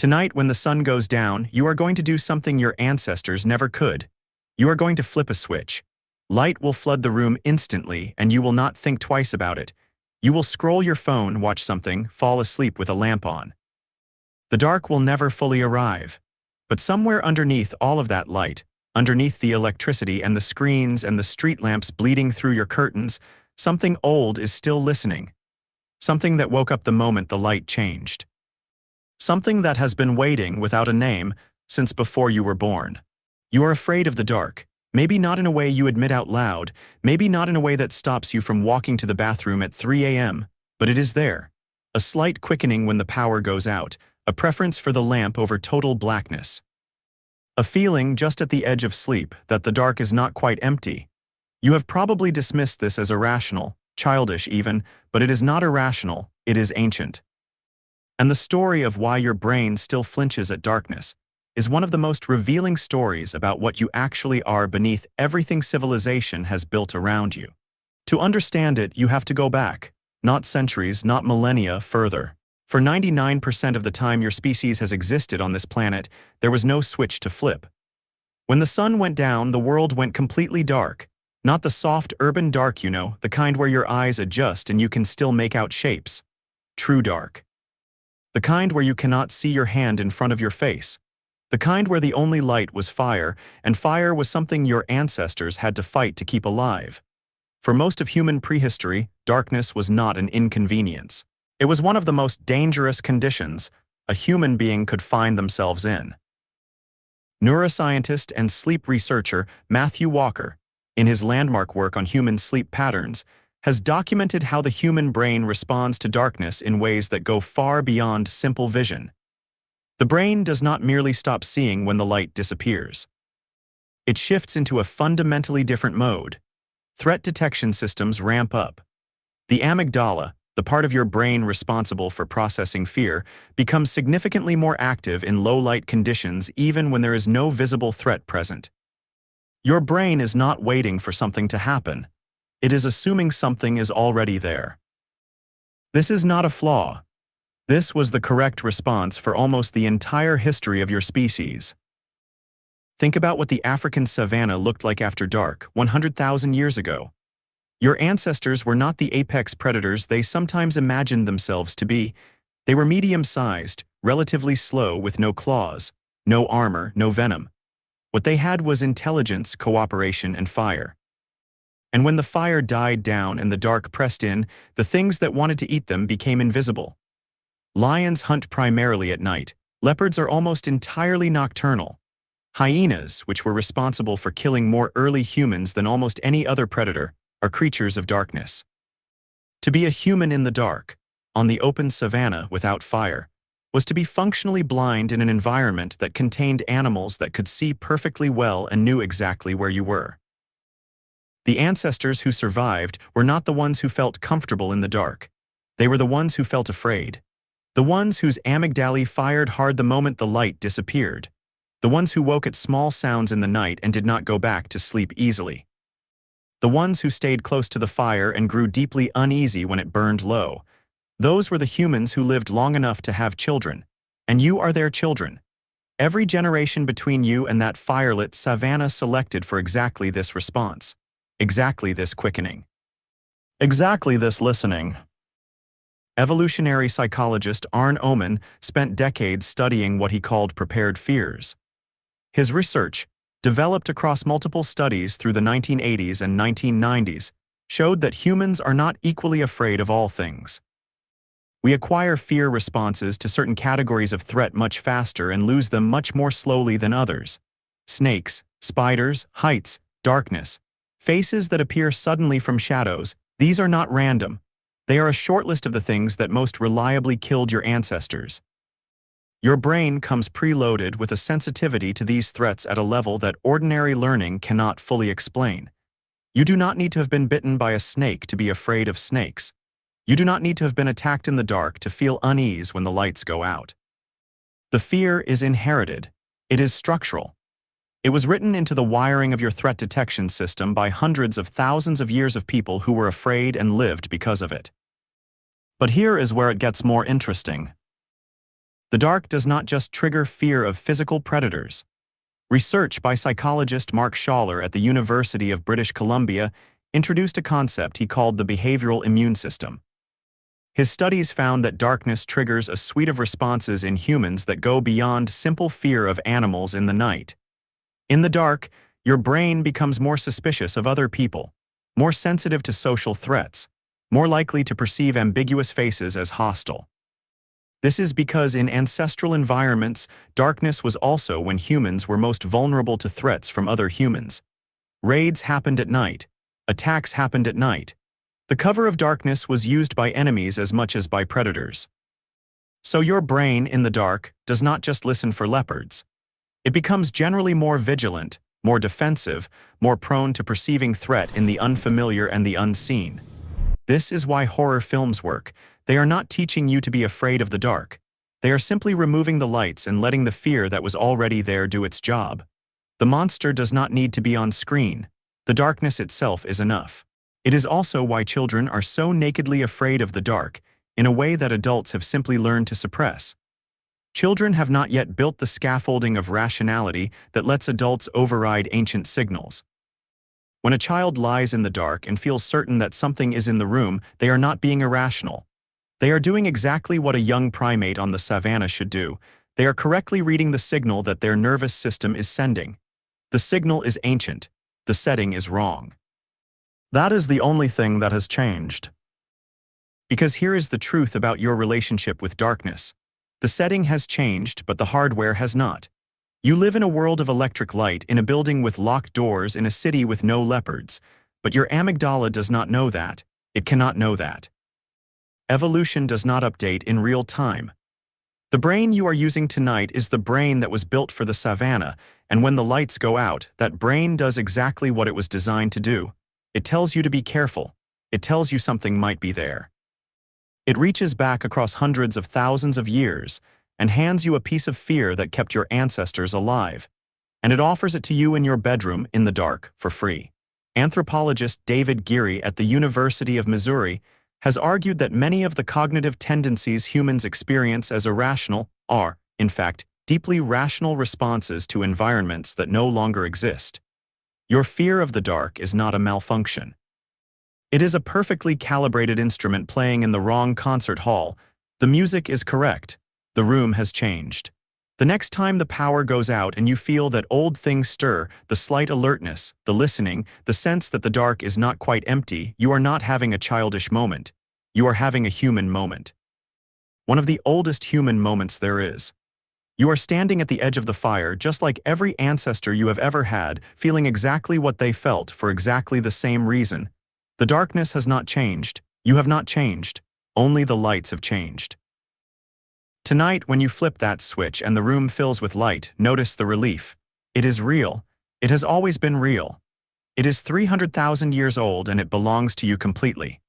Tonight, when the sun goes down, you are going to do something your ancestors never could. You are going to flip a switch. Light will flood the room instantly, and you will not think twice about it. You will scroll your phone, watch something, fall asleep with a lamp on. The dark will never fully arrive. But somewhere underneath all of that light, underneath the electricity and the screens and the street lamps bleeding through your curtains, something old is still listening. Something that woke up the moment the light changed. Something that has been waiting without a name since before you were born. You are afraid of the dark, maybe not in a way you admit out loud, maybe not in a way that stops you from walking to the bathroom at 3 a.m., but it is there. A slight quickening when the power goes out, a preference for the lamp over total blackness. A feeling just at the edge of sleep that the dark is not quite empty. You have probably dismissed this as irrational, childish even, but it is not irrational, it is ancient. And the story of why your brain still flinches at darkness is one of the most revealing stories about what you actually are beneath everything civilization has built around you. To understand it, you have to go back, not centuries, not millennia further. For 99% of the time your species has existed on this planet, there was no switch to flip. When the sun went down, the world went completely dark. Not the soft urban dark, you know, the kind where your eyes adjust and you can still make out shapes. True dark. The kind where you cannot see your hand in front of your face. The kind where the only light was fire, and fire was something your ancestors had to fight to keep alive. For most of human prehistory, darkness was not an inconvenience. It was one of the most dangerous conditions a human being could find themselves in. Neuroscientist and sleep researcher Matthew Walker, in his landmark work on human sleep patterns, has documented how the human brain responds to darkness in ways that go far beyond simple vision. The brain does not merely stop seeing when the light disappears. It shifts into a fundamentally different mode. Threat detection systems ramp up. The amygdala, the part of your brain responsible for processing fear, becomes significantly more active in low-light conditions even when there is no visible threat present. Your brain is not waiting for something to happen. It is assuming something is already there. This is not a flaw. This was the correct response for almost the entire history of your species. Think about what the African savanna looked like after dark 100,000 years ago. Your ancestors were not the apex predators they sometimes imagined themselves to be. They were medium-sized, relatively slow with no claws, no armor, no venom. What they had was intelligence, cooperation, and fire. And when the fire died down and the dark pressed in, the things that wanted to eat them became invisible. Lions hunt primarily at night. Leopards are almost entirely nocturnal. Hyenas, which were responsible for killing more early humans than almost any other predator, are creatures of darkness. To be a human in the dark, on the open savanna without fire, was to be functionally blind in an environment that contained animals that could see perfectly well and knew exactly where you were. The ancestors who survived were not the ones who felt comfortable in the dark. They were the ones who felt afraid. The ones whose amygdala fired hard the moment the light disappeared. The ones who woke at small sounds in the night and did not go back to sleep easily. The ones who stayed close to the fire and grew deeply uneasy when it burned low. Those were the humans who lived long enough to have children. And you are their children. Every generation between you and that firelit savanna selected for exactly this response. Exactly this quickening. Exactly this listening. Evolutionary psychologist Arne Oman spent decades studying what he called prepared fears. His research, developed across multiple studies through the 1980s and 1990s, showed that humans are not equally afraid of all things. We acquire fear responses to certain categories of threat much faster and lose them much more slowly than others. Snakes, spiders, heights, darkness, faces that appear suddenly from shadows, these are not random. They are a short list of the things that most reliably killed your ancestors. Your brain comes preloaded with a sensitivity to these threats at a level that ordinary learning cannot fully explain. You do not need to have been bitten by a snake to be afraid of snakes. You do not need to have been attacked in the dark to feel unease when the lights go out. The fear is inherited. It is structural. It was written into the wiring of your threat detection system by hundreds of thousands of years of people who were afraid and lived because of it. But here is where it gets more interesting. The dark does not just trigger fear of physical predators. Research by psychologist Mark Schaller at the University of British Columbia introduced a concept he called the behavioral immune system. His studies found that darkness triggers a suite of responses in humans that go beyond simple fear of animals in the night. In the dark, your brain becomes more suspicious of other people, more sensitive to social threats, more likely to perceive ambiguous faces as hostile. This is because in ancestral environments, darkness was also when humans were most vulnerable to threats from other humans. Raids happened at night. Attacks happened at night. The cover of darkness was used by enemies as much as by predators. So your brain, in the dark, does not just listen for leopards. It becomes generally more vigilant, more defensive, more prone to perceiving threat in the unfamiliar and the unseen. This is why horror films work. They are not teaching you to be afraid of the dark. They are simply removing the lights and letting the fear that was already there do its job. The monster does not need to be on screen. The darkness itself is enough. It is also why children are so nakedly afraid of the dark, in a way that adults have simply learned to suppress. Children have not yet built the scaffolding of rationality that lets adults override ancient signals. When a child lies in the dark and feels certain that something is in the room, they are not being irrational. They are doing exactly what a young primate on the savannah should do. They are correctly reading the signal that their nervous system is sending. The signal is ancient. The setting is wrong. That is the only thing that has changed. Because here is the truth about your relationship with darkness. The setting has changed, but the hardware has not. You live in a world of electric light, in a building with locked doors, in a city with no leopards. But your amygdala does not know that. It cannot know that. Evolution does not update in real time. The brain you are using tonight is the brain that was built for the savannah, and when the lights go out, that brain does exactly what it was designed to do. It tells you to be careful. It tells you something might be there. It reaches back across hundreds of thousands of years and hands you a piece of fear that kept your ancestors alive. And it offers it to you in your bedroom in the dark for free. Anthropologist David Geary at the University of Missouri has argued that many of the cognitive tendencies humans experience as irrational are, in fact, deeply rational responses to environments that no longer exist. Your fear of the dark is not a malfunction. It is a perfectly calibrated instrument playing in the wrong concert hall. The music is correct. The room has changed. The next time the power goes out and you feel that old things stir, the slight alertness, the listening, the sense that the dark is not quite empty, you are not having a childish moment. You are having a human moment. One of the oldest human moments there is. You are standing at the edge of the fire just like every ancestor you have ever had, feeling exactly what they felt for exactly the same reason. The darkness has not changed. You have not changed. Only the lights have changed. Tonight, when you flip that switch and the room fills with light, notice the relief. It is real. It has always been real. It is 300,000 years old and it belongs to you completely.